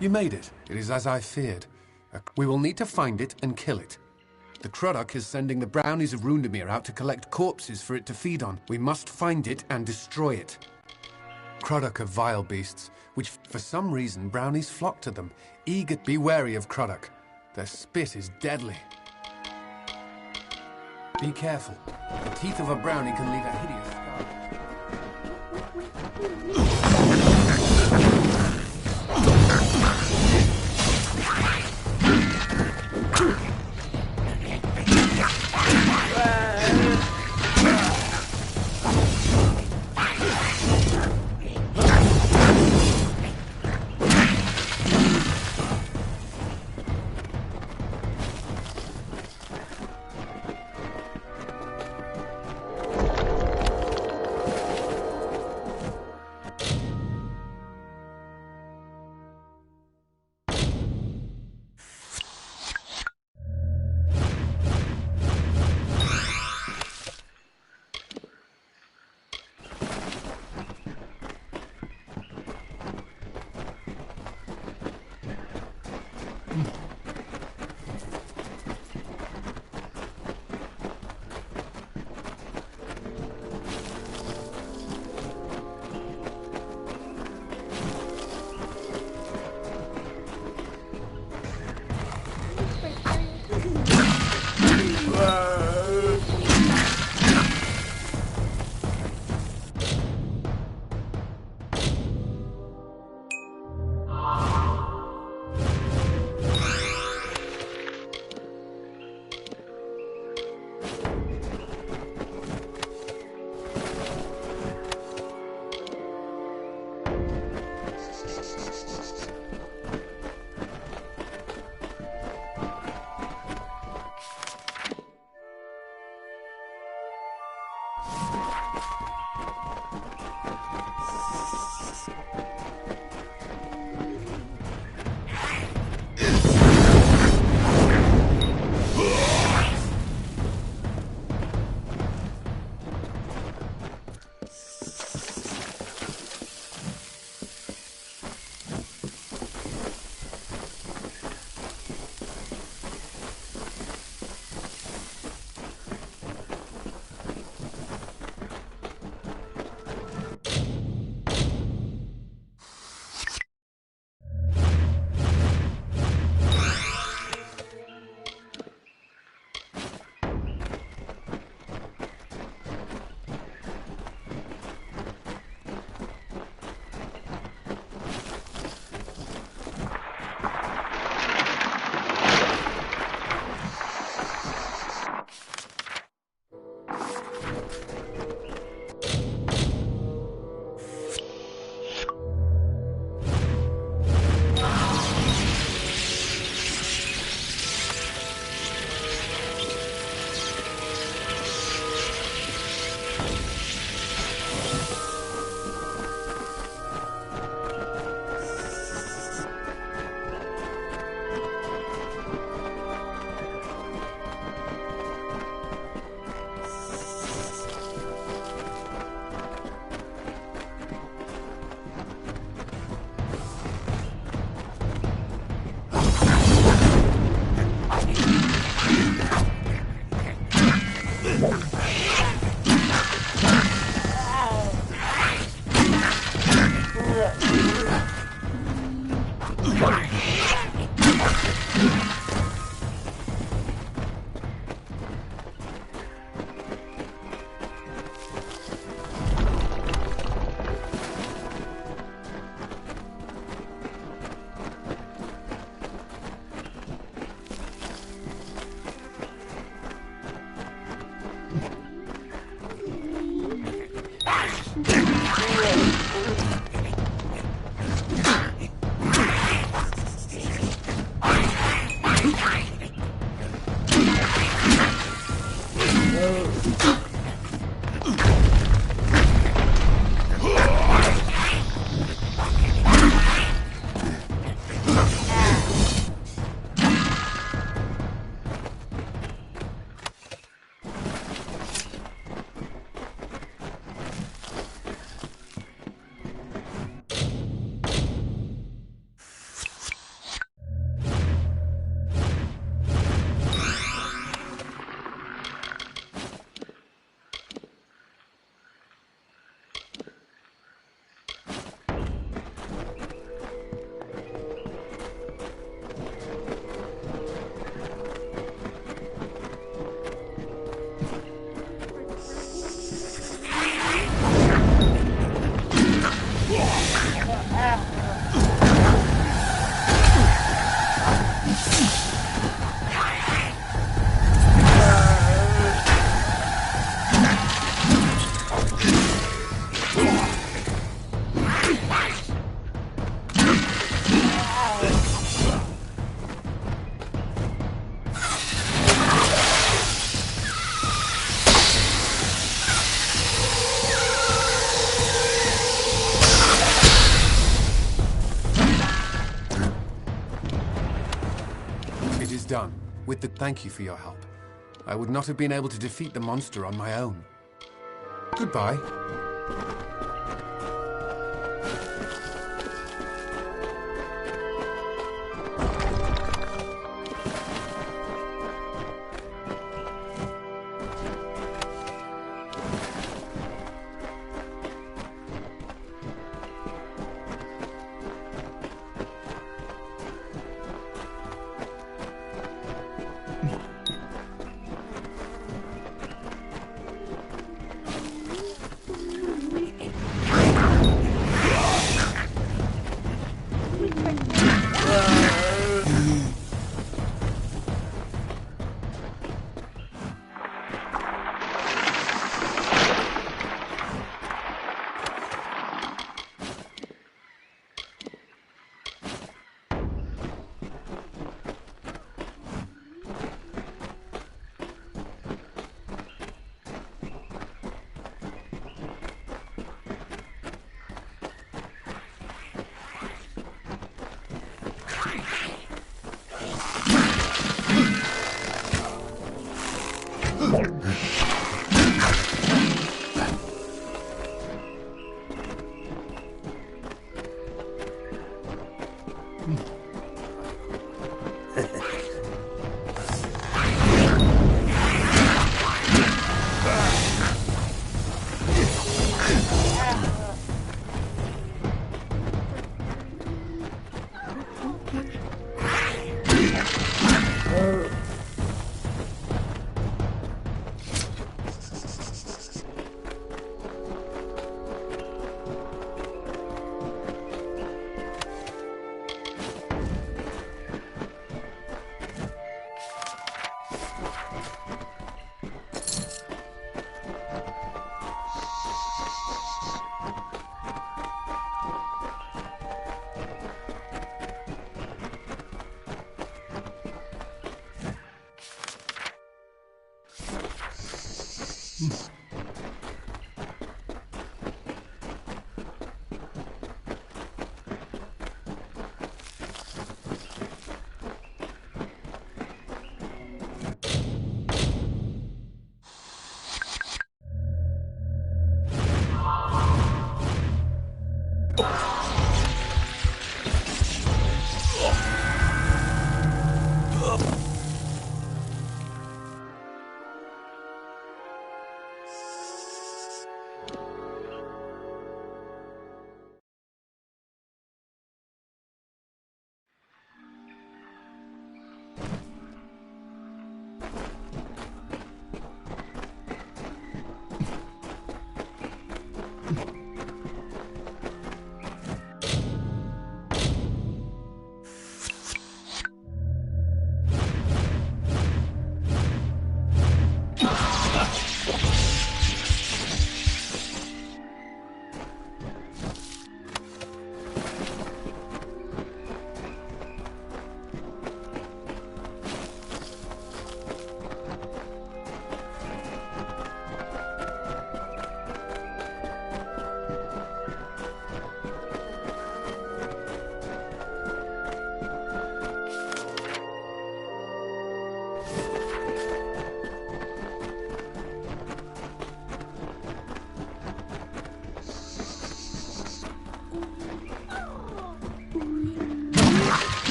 You made it. It is as I feared. We will need to find it and kill it. The Krudok is sending the brownies of Rundemir out to collect corpses for it to feed on. We must find it and destroy it. Krudok are vile beasts, which for some reason brownies flock to them, eager. Be wary of Krudok. Their spit is deadly. Be careful. The teeth of a brownie can leave a hideous scar. It is done. Thank you for your help. I would not have been able to defeat the monster on my own. Goodbye.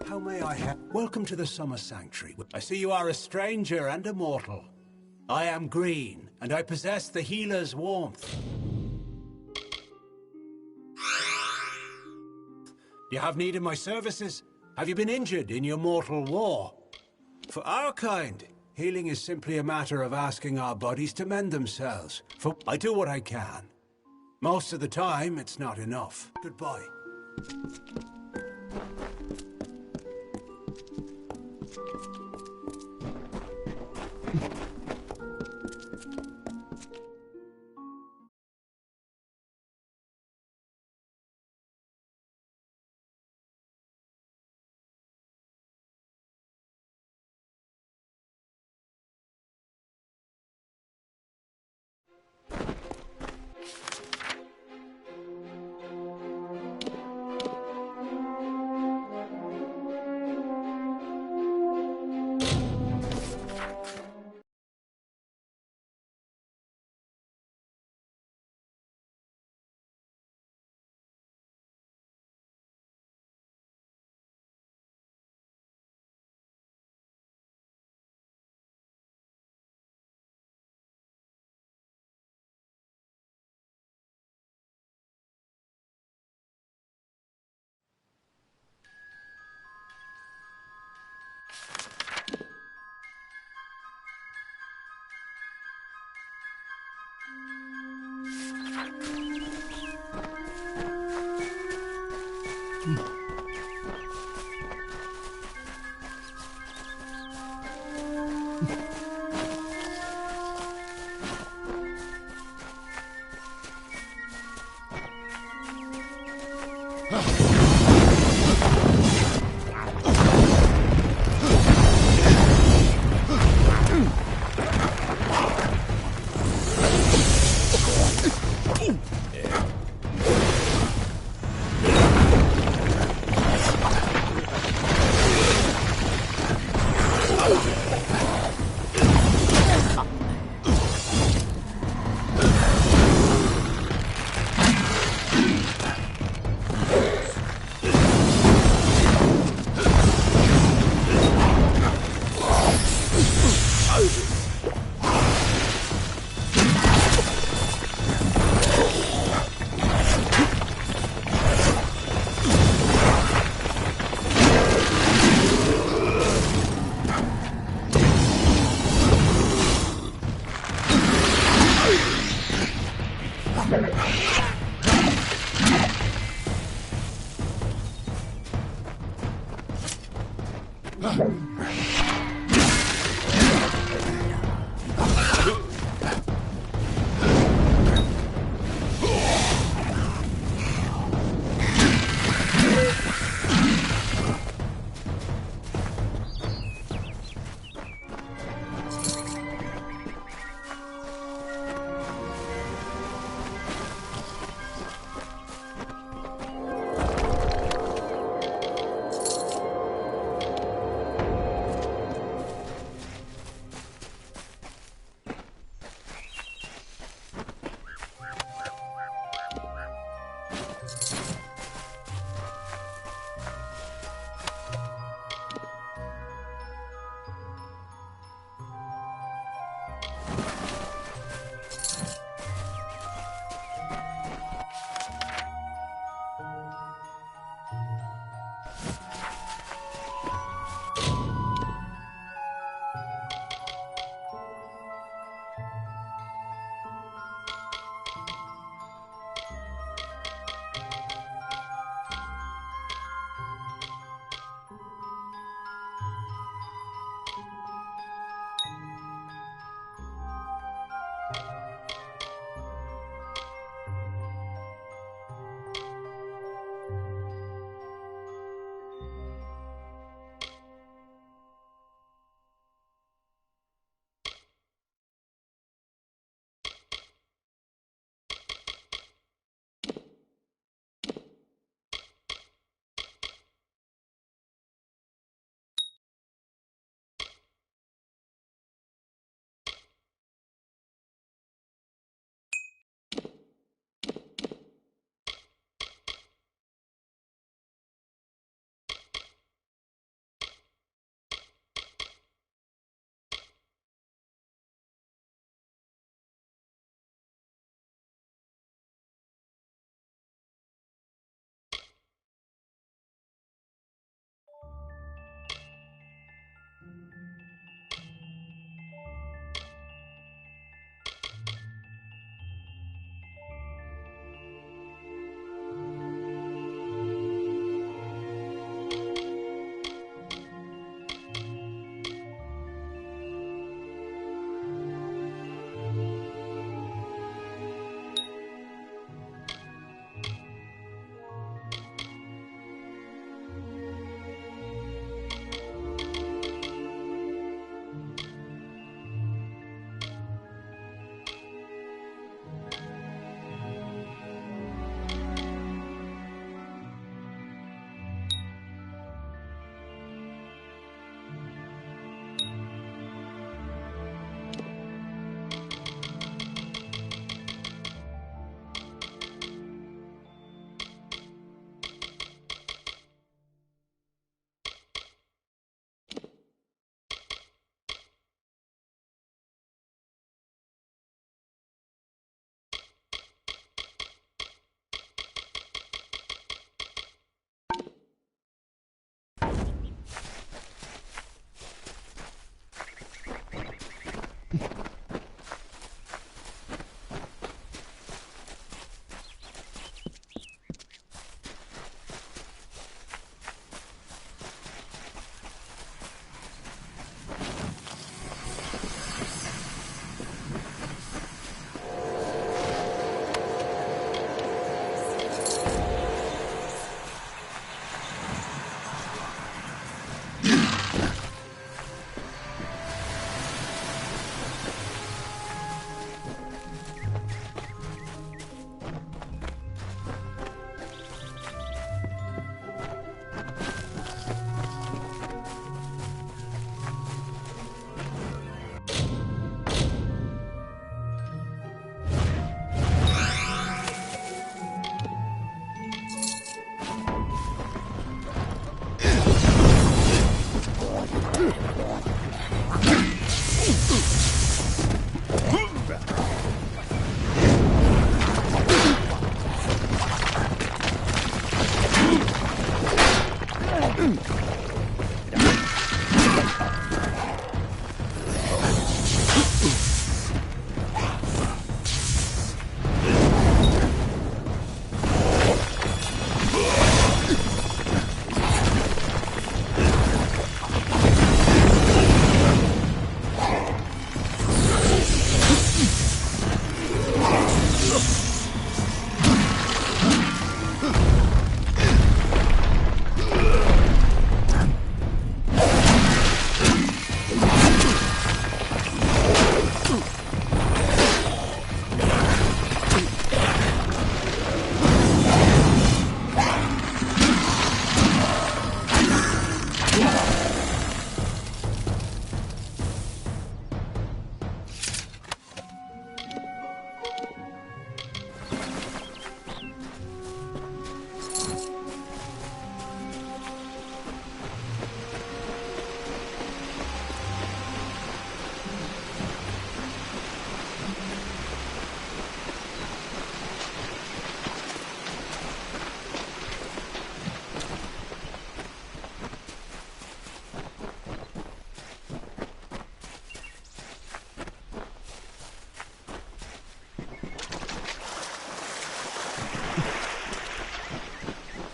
How may I help? Welcome to the Summer Sanctuary. I see you are a stranger and a mortal. I am Green, and I possess the healer's warmth. Do you have need of my services? Have you been injured in your mortal war? For our kind, healing is simply a matter of asking our bodies to mend themselves. For I do what I can. Most of the time, it's not enough. Goodbye.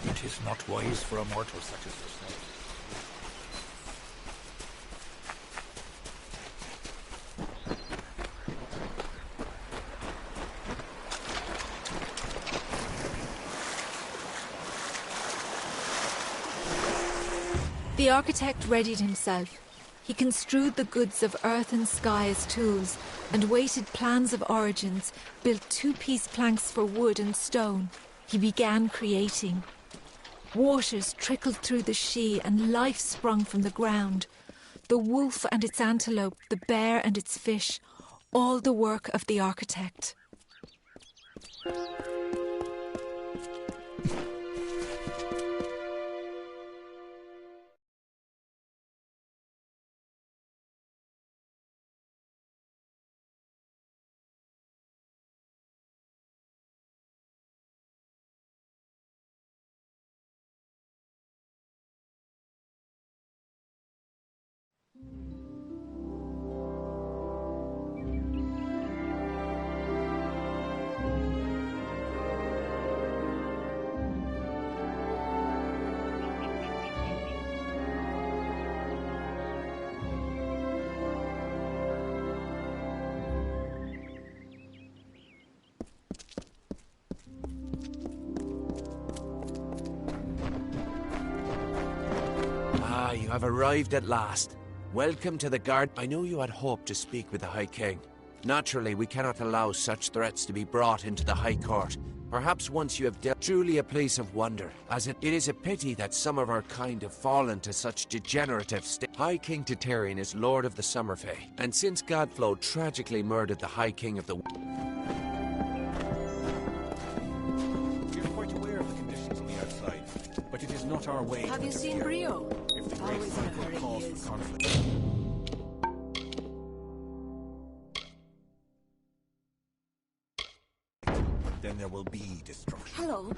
It is not wise for a mortal such as yourself. The architect readied himself. He construed the goods of earth and sky as tools, and weighted plans of origins, built two-piece planks for wood and stone. He began creating. Waters trickled through the Shee, and life sprung from the ground. The wolf and its antelope, the bear and its fish, all the work of the architect. You have arrived at last. Welcome to the guard. I know you had hoped to speak with the High King. Naturally, we cannot allow such threats to be brought into the High Court. Perhaps once you have dealt, truly a place of wonder, as it is a pity that some of our kind have fallen to such degenerative state. High King Tatarian is Lord of the Summerfey, and since Godflow tragically murdered the High King of the... We are quite aware of the conditions on the outside, but it is not our way. Have you seen Brio? If the great Always in a folk hurry, cause he for is. conflict. Then there will be destruction. Hello.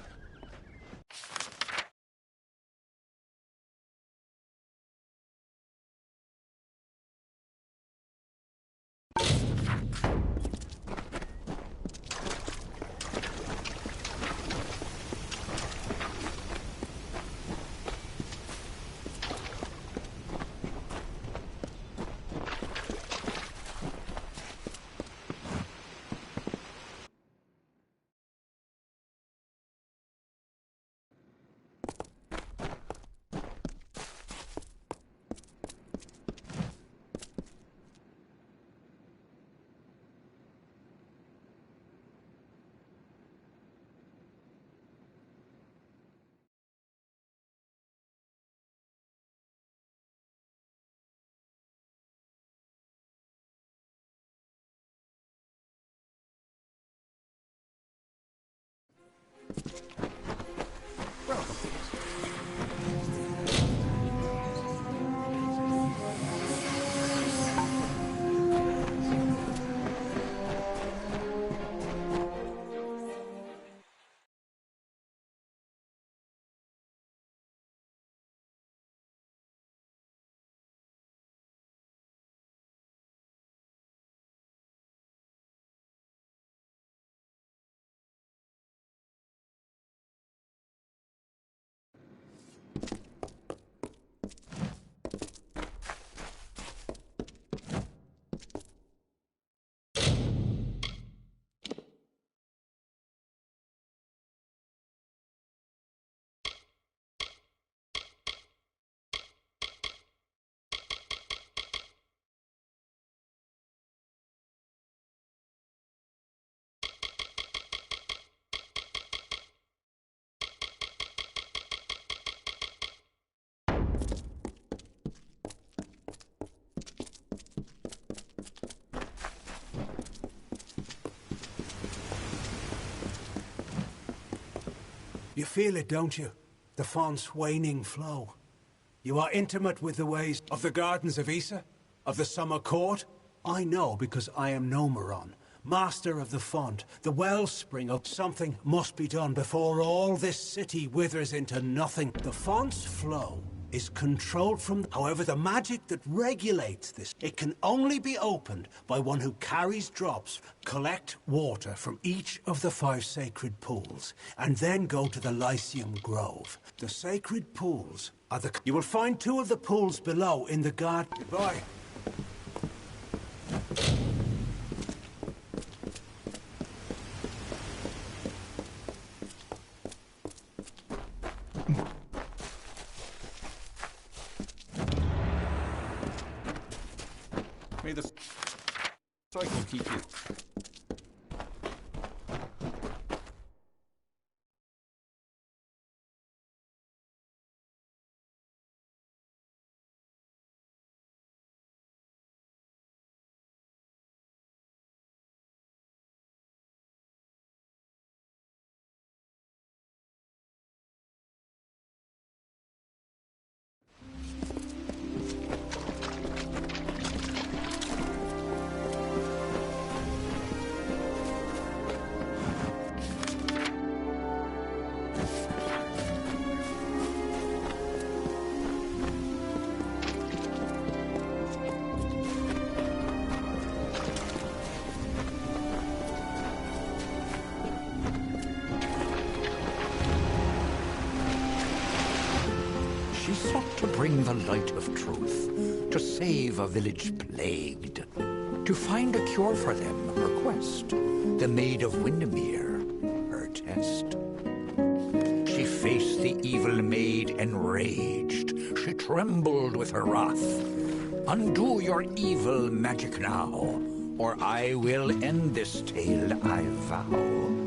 You feel it, don't you? The font's waning flow. You are intimate with the ways of the gardens of Issa? Of the summer court? I know because I am Nomeron, master of the font, the wellspring of something must be done before all this city withers into nothing. The font's flow is controlled from... However, the magic that regulates this, it can only be opened by one who carries drops, collect water from each of the 5 sacred pools, and then go to the Lyceum Grove. The sacred pools are the... You will find 2 of the pools below in the garden. Goodbye. May the cycle keep you. She sought to bring the light of truth, to save a village plagued, to find a cure for them, her quest, the Maid of Windermere, her test. She faced the evil maid enraged, she trembled with her wrath. Undo your evil magic now, or I will end this tale, I vow.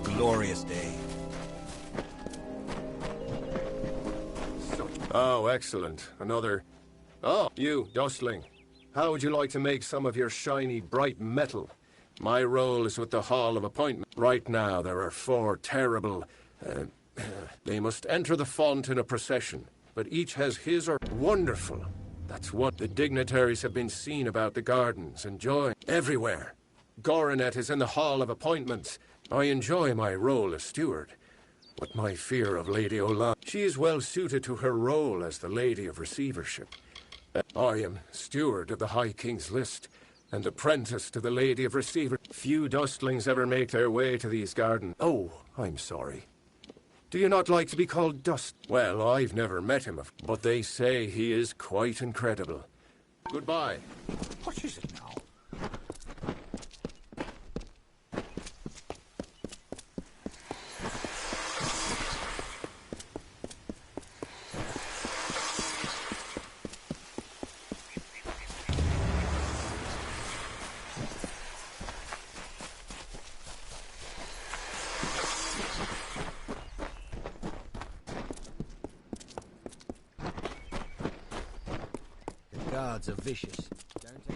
Glorious day. Oh, excellent. Another... Oh, you, Dustling. How would you like to make some of your shiny, bright metal? My role is with the Hall of Appointment. Right now, there are 4 terrible... they must enter the font in a procession, but each has his or... Wonderful. That's what the dignitaries have been seen about the gardens, enjoying everywhere. Goronet is in the Hall of Appointments. I enjoy my role as steward, but my fear of Lady Ola. She is well suited to her role as the Lady of Receivership. I am steward of the High King's List, and apprentice to the Lady of Receiver. Few Dustlings ever make their way to these gardens. Oh, I'm sorry. Do you not like to be called Dust? Well, I've never met him, but they say he is quite incredible. Goodbye. What is it now? Guards are vicious, don't they?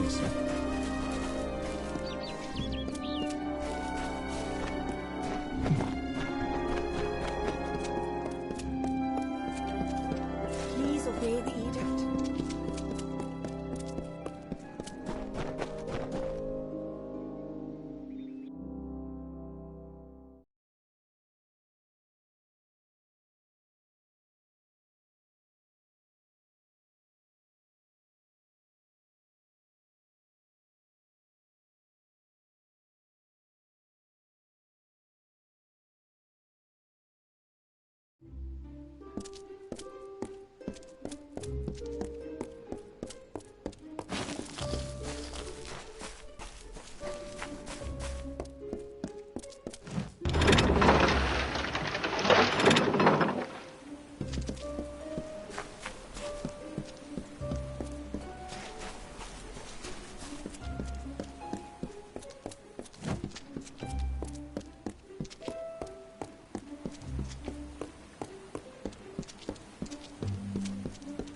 things. Please obey the edict.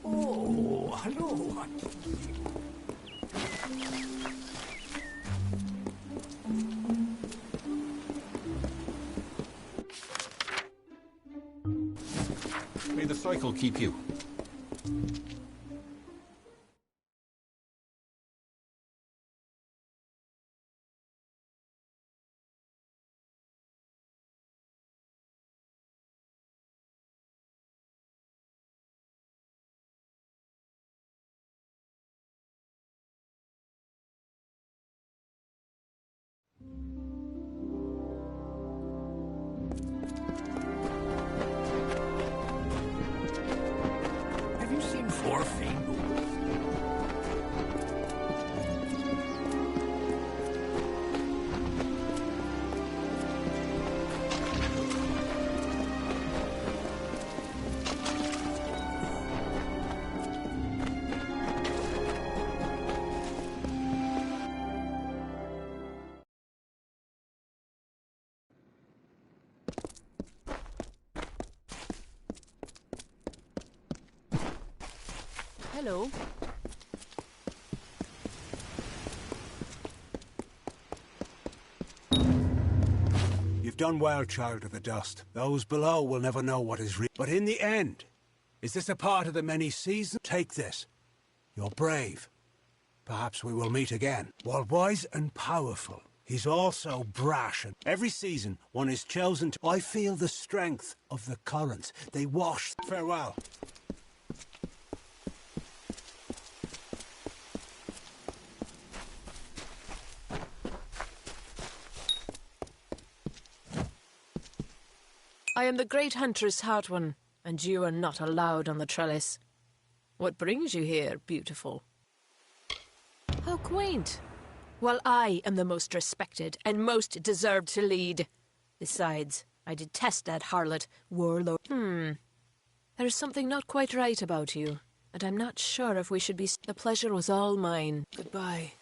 Oh, hello. May the cycle keep you. Have you seen four Fingal? Hello. You've done well, child of the dust. Those below will never know what is real. But in the end, is this a part of the many seasons? Take this. You're brave. Perhaps we will meet again. While wise and powerful, he's also brash. And every season, one is chosen to... I feel the strength of the currents. They wash... Farewell. I am the great huntress Hartwin, and you are not allowed on the trellis. What brings you here, beautiful? How quaint. Well, I am the most respected and most deserved to lead. Besides, I detest that harlot, warlord. There is something not quite right about you, and I'm not sure if we should be... The pleasure was all mine. Goodbye.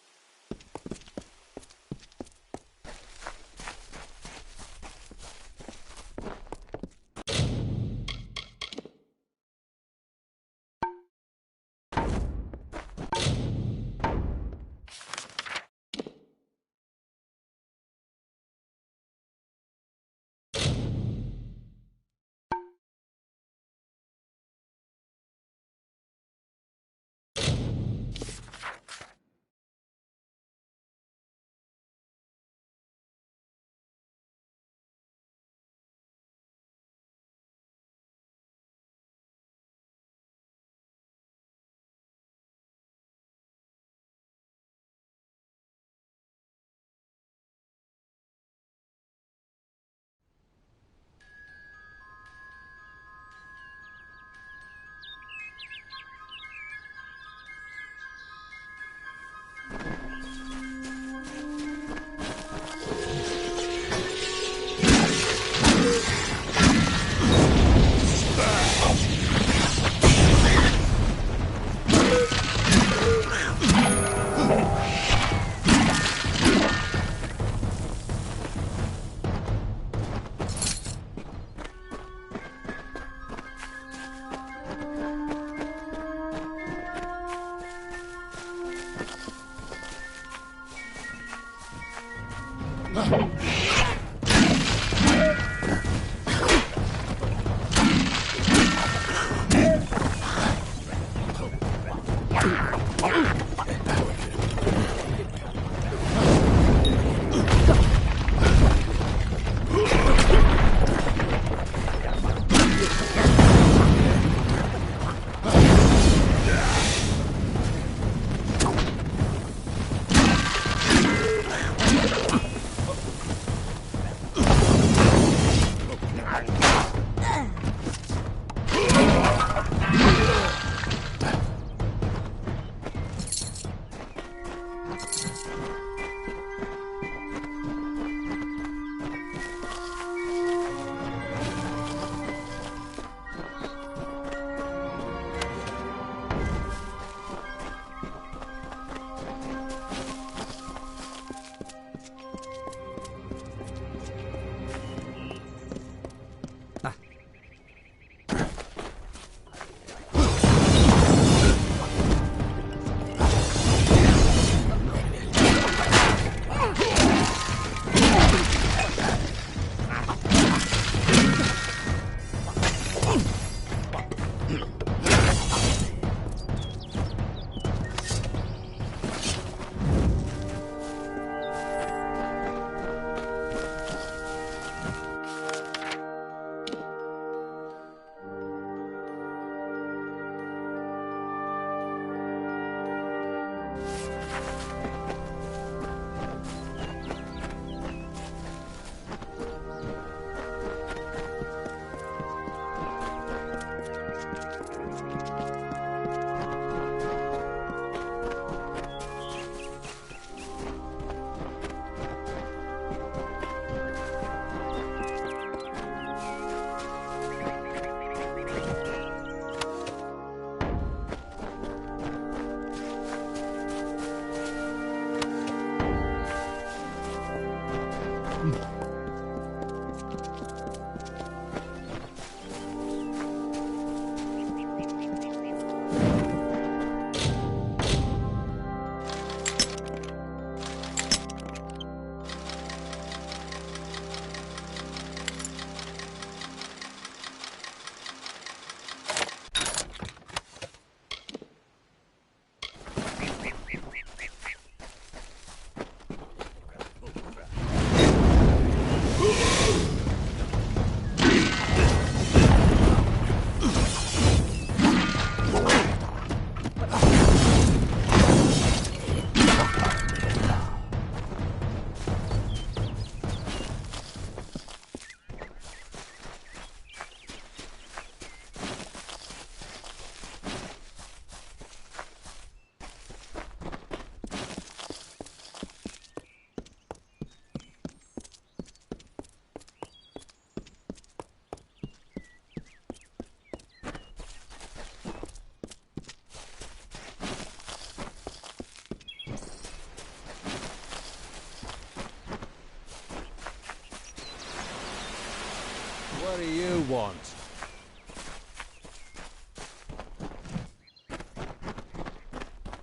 What do you want?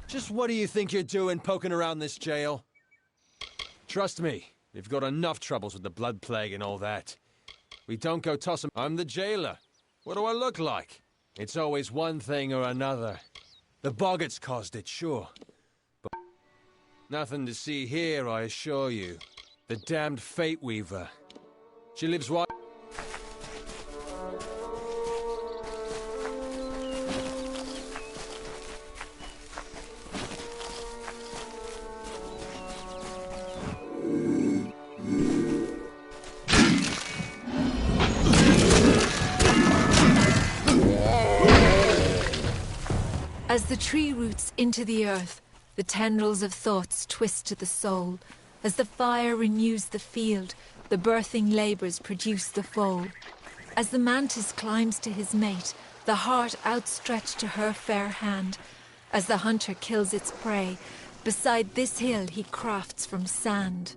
Just what do you think you're doing poking around this jail? Trust me, we've got enough troubles with the blood plague and all that. We don't go tossing. I'm the jailer. What do I look like? It's always one thing or another. The Boggarts caused it, sure. But nothing to see here, I assure you. The damned Fate Weaver. She lives right... As the tree roots into the earth, the tendrils of thoughts twist to the soul. As the fire renews the field, the birthing labours produce the foal. As the mantis climbs to his mate, the heart outstretched to her fair hand. As the hunter kills its prey, beside this hill he crafts from sand.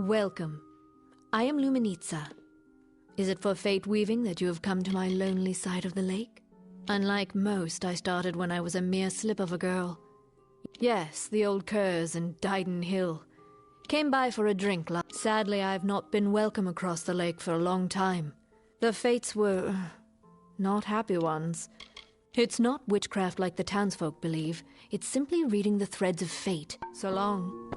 Welcome. I am Luminitza. Is it for fate weaving that you have come to my lonely side of the lake? Unlike most, I started when I was a mere slip of a girl. Yes, the old Curse and Dyden Hill. Came by for a drink. Sadly, I have not been welcome across the lake for a long time. The fates were not happy ones. It's not witchcraft like the townsfolk believe. It's simply reading the threads of fate. So long.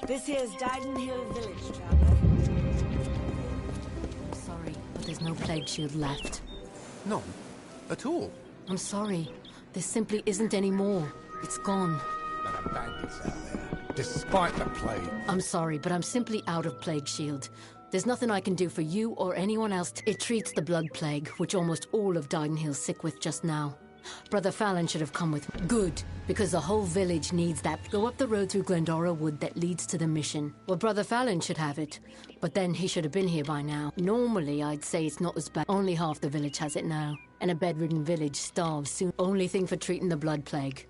This here's Dyden Hill Village, traveler. Sorry, but there's no plague shield left. None? At all? I'm sorry. There simply isn't any more. It's gone. There are bandits out there, despite the plague. I'm sorry, but I'm simply out of plague shield. There's nothing I can do for you or anyone else. It treats the blood plague, which almost all of Dyden Hill's sick with just now. Brother Fallon should have come with me. Good, because the whole village needs that. Go up the road through Glendora Wood that leads to the mission. Well, Brother Fallon should have it, but then he should have been here by now. Normally, I'd say it's not as bad. Only half the village has it now, and a bedridden village starves soon. Only thing for treating the blood plague.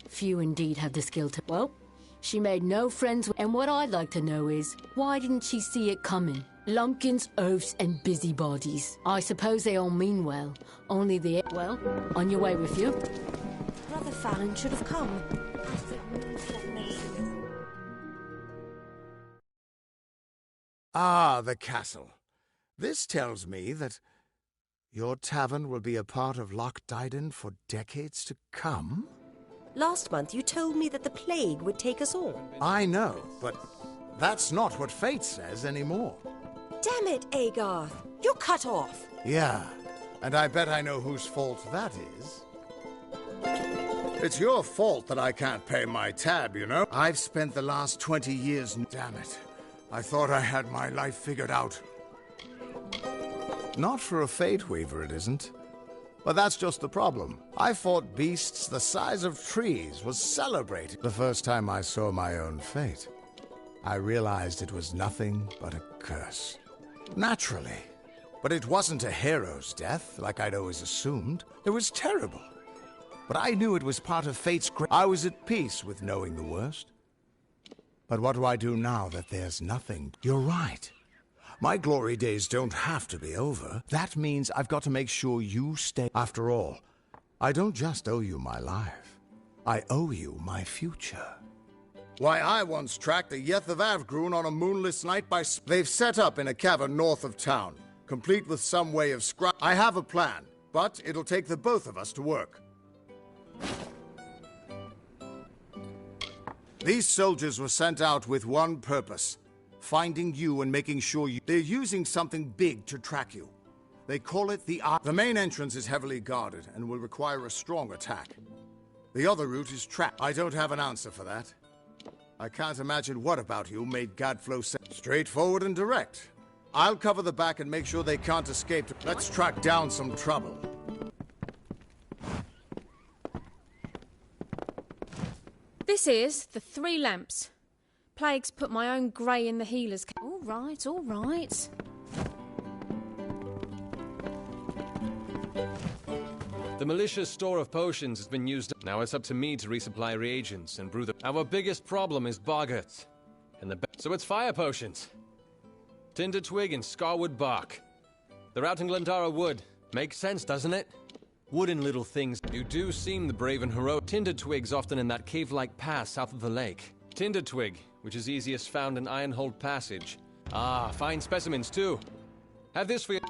Few indeed have the skill to... Well, she made no friends, and what I'd like to know is, why didn't she see it coming? Lumpkins, oafs, and busybodies. I suppose they all mean well. Only the... Well, on your way with you. Brother Fallon should have come. Ah, the castle. This tells me that your tavern will be a part of Loch Dyden for decades to come? Last month you told me that the plague would take us all. I know, but that's not what fate says anymore. Damn it, Agarth. You're cut off. Yeah, and I bet I know whose fault that is. It's your fault that I can't pay my tab, you know? I've spent the last 20 years... Damn it. I thought I had my life figured out. Not for a Fate Weaver, it isn't. But that's just the problem. I fought beasts the size of trees, was celebrated. The first time I saw my own fate, I realized it was nothing but a curse. Naturally. But it wasn't a hero's death, like I'd always assumed. It was terrible. But I knew it was part of fate's I was at peace with knowing the worst. But what do I do now that there's nothing? You're right. My glory days don't have to be over. That means I've got to make sure you stay. After all, I don't just owe you my life. I owe you my future. Why, I once tracked the Yeth of Avgrun on a moonless night by... They've set up in a cavern north of town, complete with some way of I have a plan, but it'll take the both of us to work. These soldiers were sent out with one purpose. Finding you and making sure you... They're using something big to track you. They call it the Eye. The main entrance is heavily guarded and will require a strong attack. The other route is trapped. I don't have an answer for that. I can't imagine what about you made Gadflow straightforward and direct. I'll cover the back and make sure they can't escape. Let's track down some trouble. This is the Three Lamps. plague's put my own grey in the healer's... All right, all right. The militia's store of potions has been used. Now it's up to me to resupply reagents and brew them. Our biggest problem is boggarts. So it's fire potions. Tinder twig and scarwood bark. They're out in Glandara Wood. Makes sense, doesn't it? Wooden little things. You do seem the brave and heroic. Tinder twigs often in that cave-like pass south of the lake. Tinder twig, which is easiest found in Ironhold Passage. Ah, fine specimens too. Have this for you.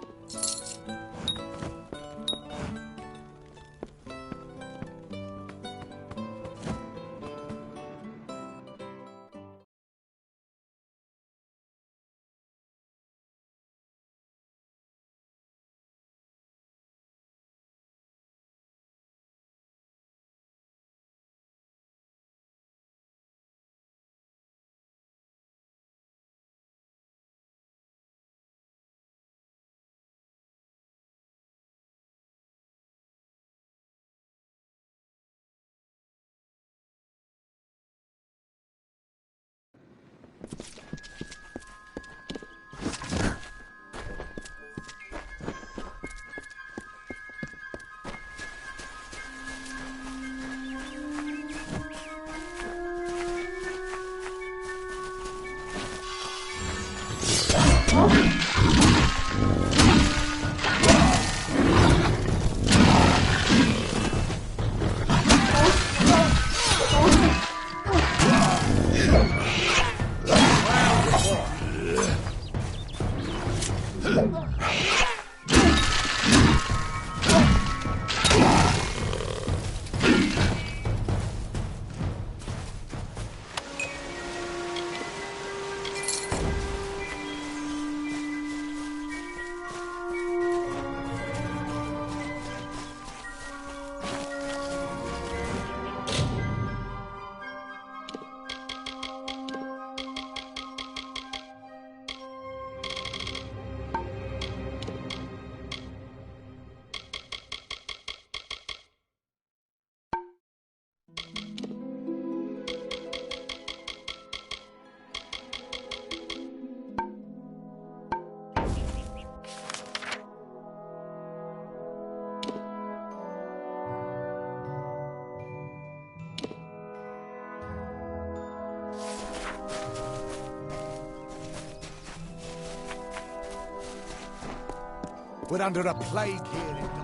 We're under a plague here in...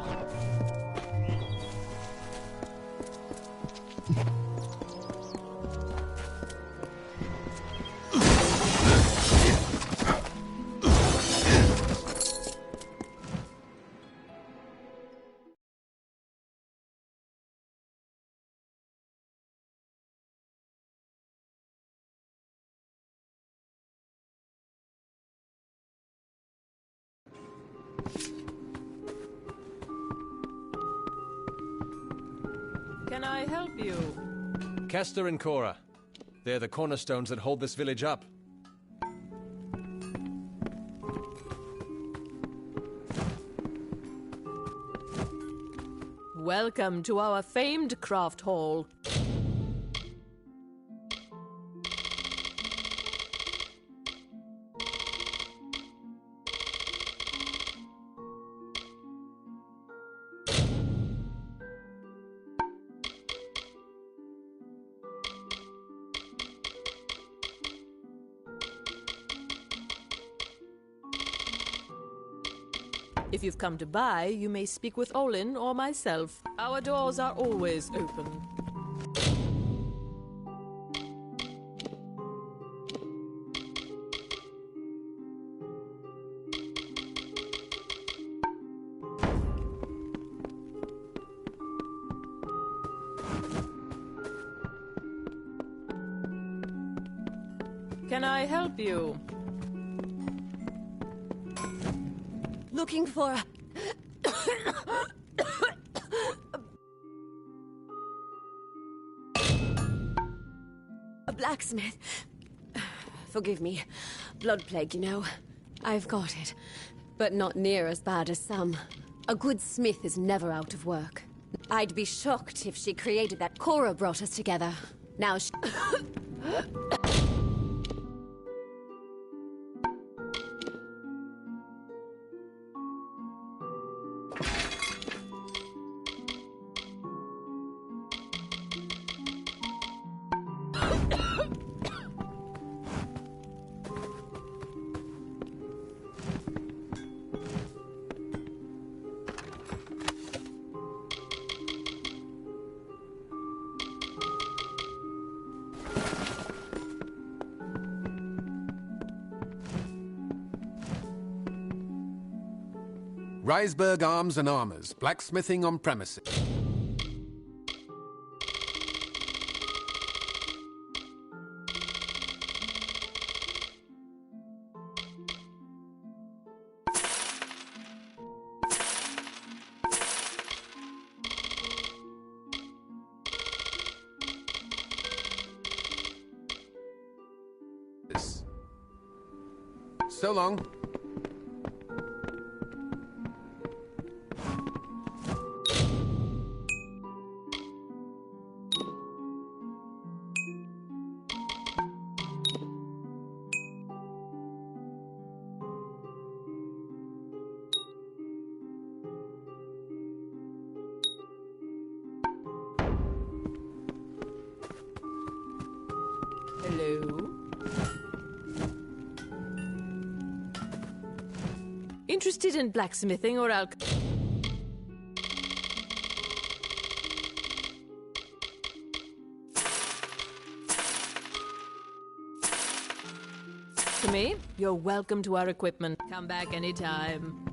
Can I help you? Kester and Cora. They're the cornerstones that hold this village up. Welcome to our famed craft hall. If you've come to buy, you may speak with Olin or myself. Our doors are always open. Can I help you? Looking for a blacksmith. Forgive me. Blood plague, you know. I've got it. But not near as bad as some. A good smith is never out of work. I'd be shocked if she created that. Cora brought us together. Now she... Reisberg Arms and Armors, blacksmithing on premises. So long. Hello? Interested in blacksmithing or To me, you're welcome to our equipment. Come back anytime.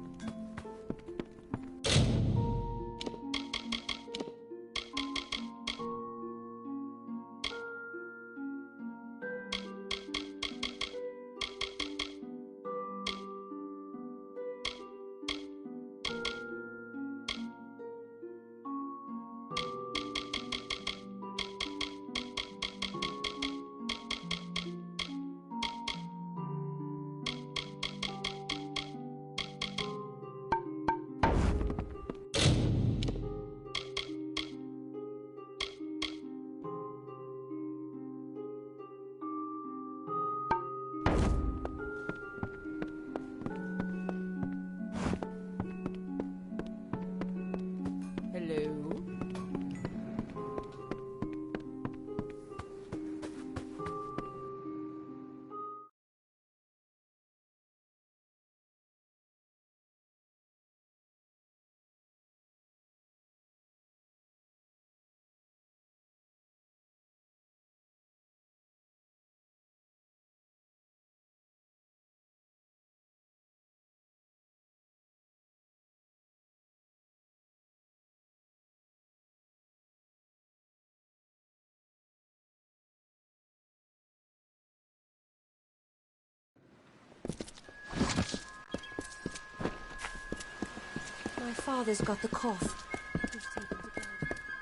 My father's got the cough.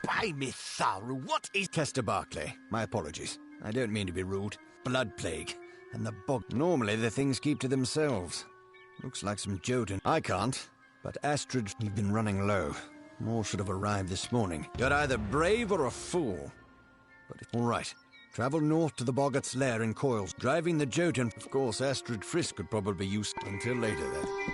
Why, Miss Saru, what is... Kester Barclay, my apologies. I don't mean to be rude. Blood plague. And the bog... Normally the things keep to themselves. Looks like some Jotun. I can't, but Astrid, you've been running low. More should have arrived this morning. You're either brave or a fool. But it's all right. Travel north to the Boggart's lair in Coils, driving the Jotun. Of course, Astrid Frisk could probably use... Until later, then.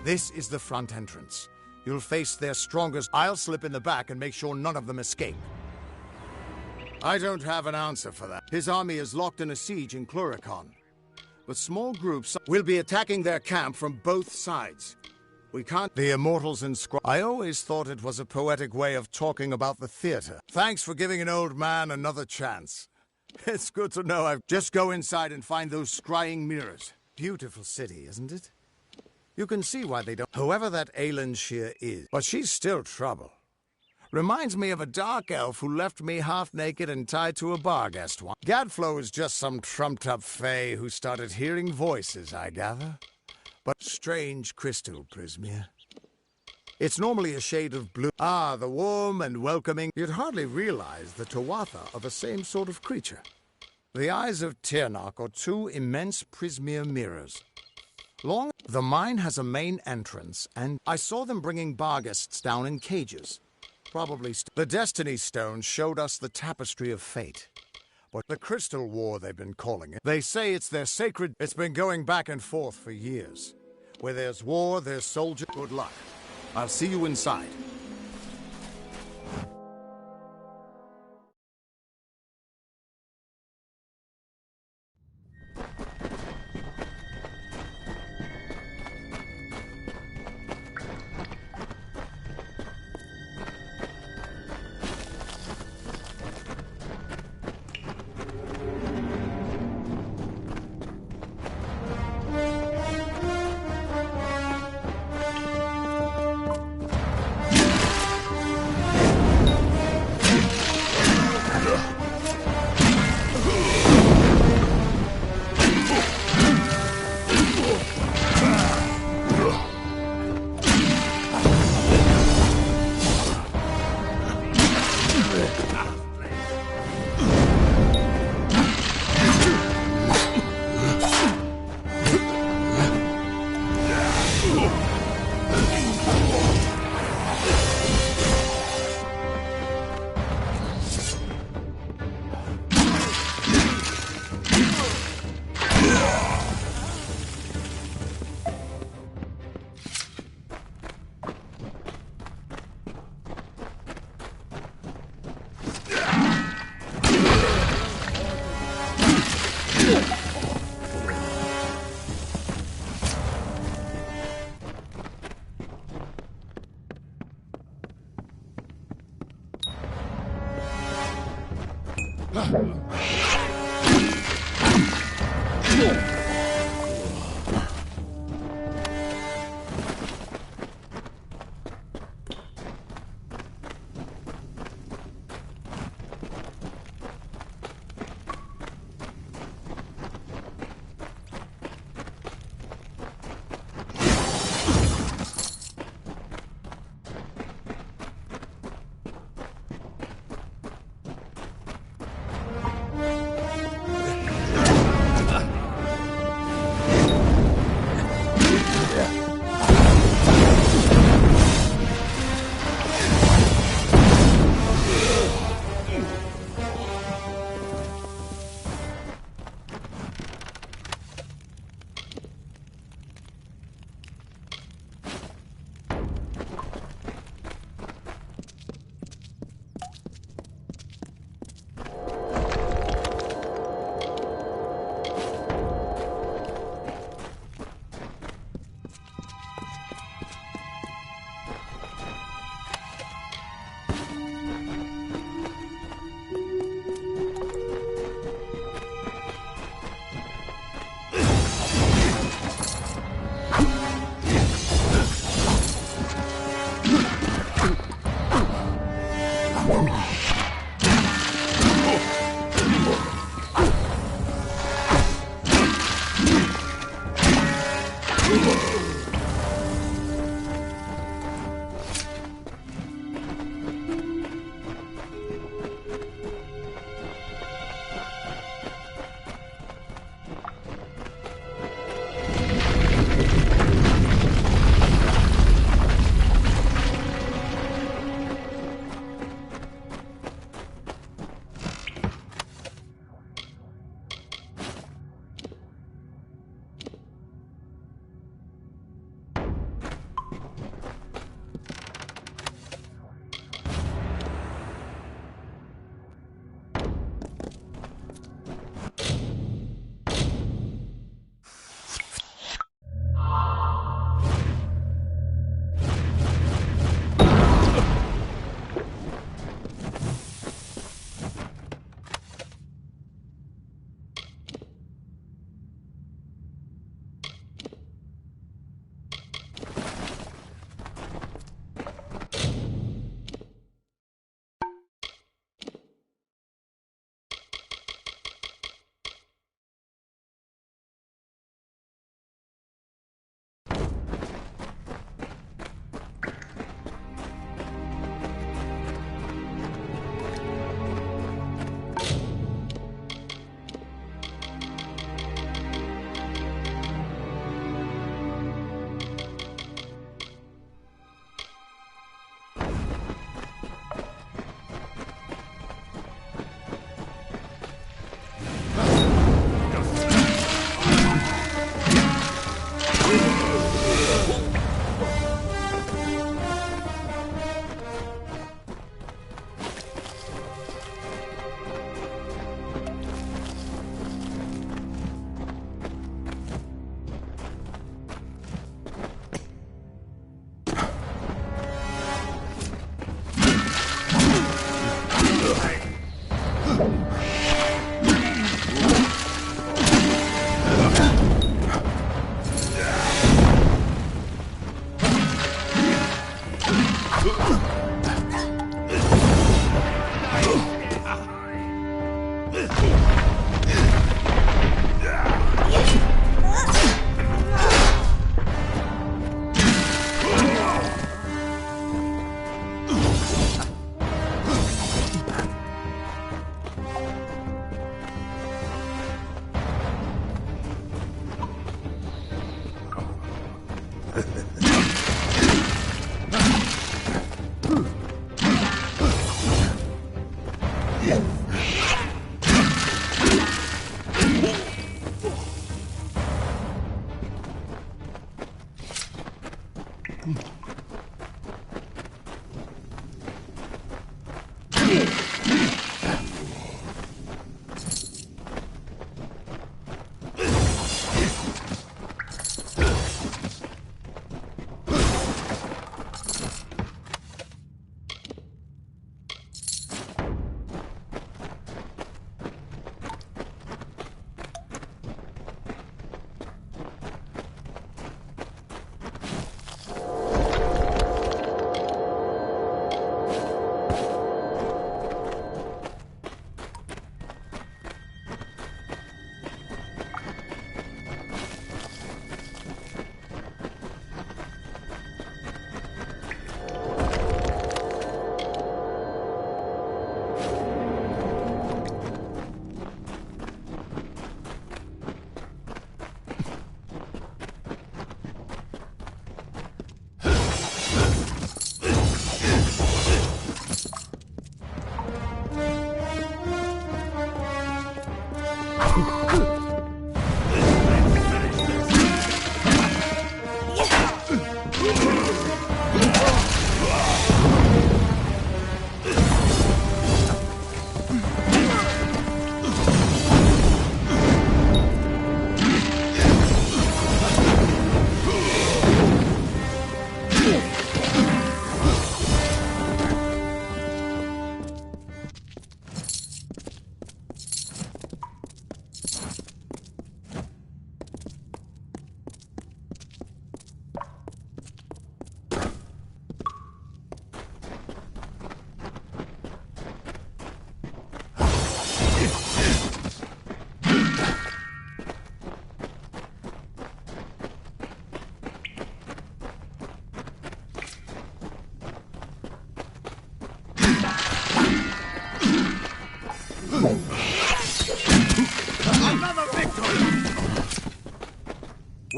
This is the front entrance. You'll face their strongest. I'll slip in the back and make sure none of them escape. I don't have an answer for that. His army is locked in a siege in Cluricon. But small groups will be attacking their camp from both sides. We can't... The immortals in I always thought it was a poetic way of talking about the theater. Thanks for giving an old man another chance. It's good to know I've... Just go inside and find those scrying mirrors. Beautiful city, isn't it? You can see why they don't... Whoever that Aelinshire is, but she's still trouble. Reminds me of a dark elf who left me half-naked and tied to a bar guest once. Gadflow is just some trumped-up fae who started hearing voices, I gather. But strange crystal, Prismia. It's normally a shade of blue. Ah, the warm and welcoming. You'd hardly realize the Tuatha are the same sort of creature. The eyes of Tirnoch are two immense Prismia mirrors. The mine has a main entrance, and I saw them bringing barguests down in cages. Probably the Destiny Stone showed us the Tapestry of Fate. But the Crystal War, they've been calling it. They say it's their sacred... It's been going back and forth for years. Where there's war, there's soldier. Good luck. I'll see you inside.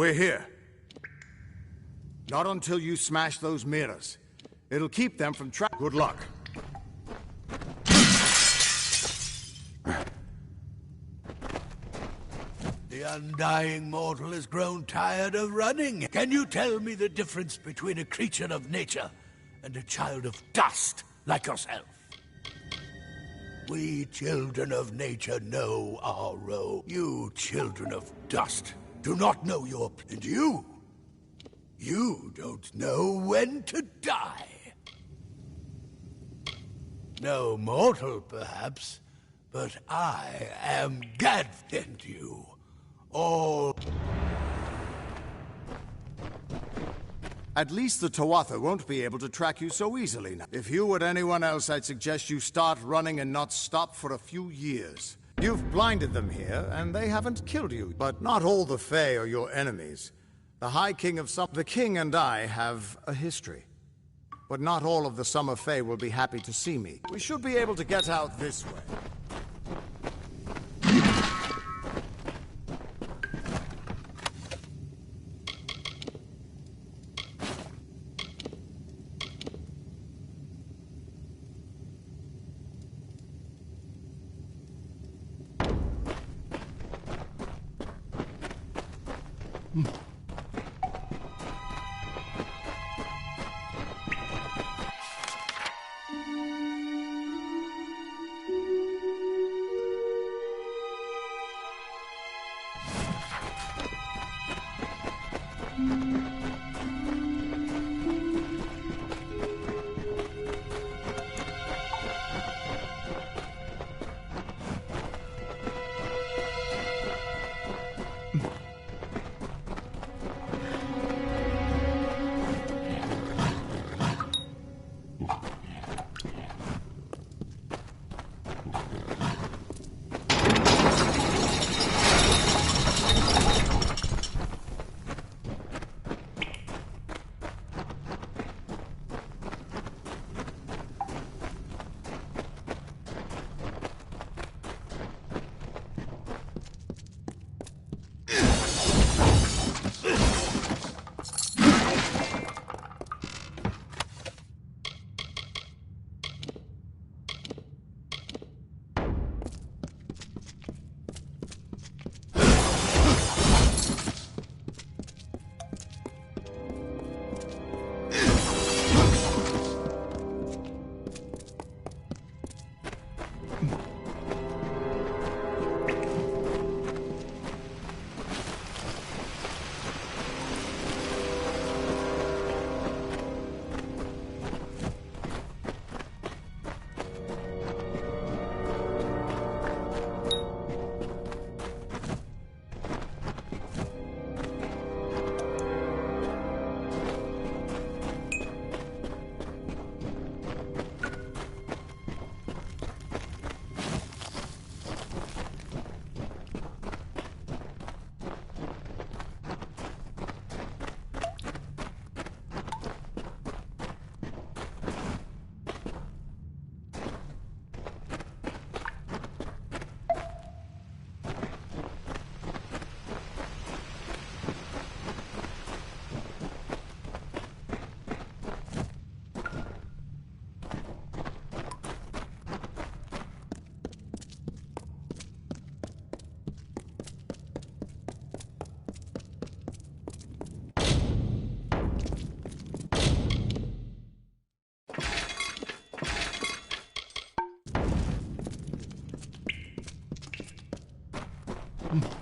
We're here. Not until you smash those mirrors. It'll keep them from Good luck. The undying mortal has grown tired of running. Can you tell me the difference between a creature of nature and a child of dust like yourself? We children of nature know our role. You children of dust do not know your... And you don't know when to die. No mortal, perhaps, but I am Gad, and you all... At least the Tuatha won't be able to track you so easily now. If you were anyone else, I'd suggest you start running and not stop for a few years. You've blinded them here, and they haven't killed you. But not all the Fae are your enemies. The High King of Summer... The King and I have a history. But not all of the Summer Fae will be happy to see me. We should be able to get out this way. Hmm.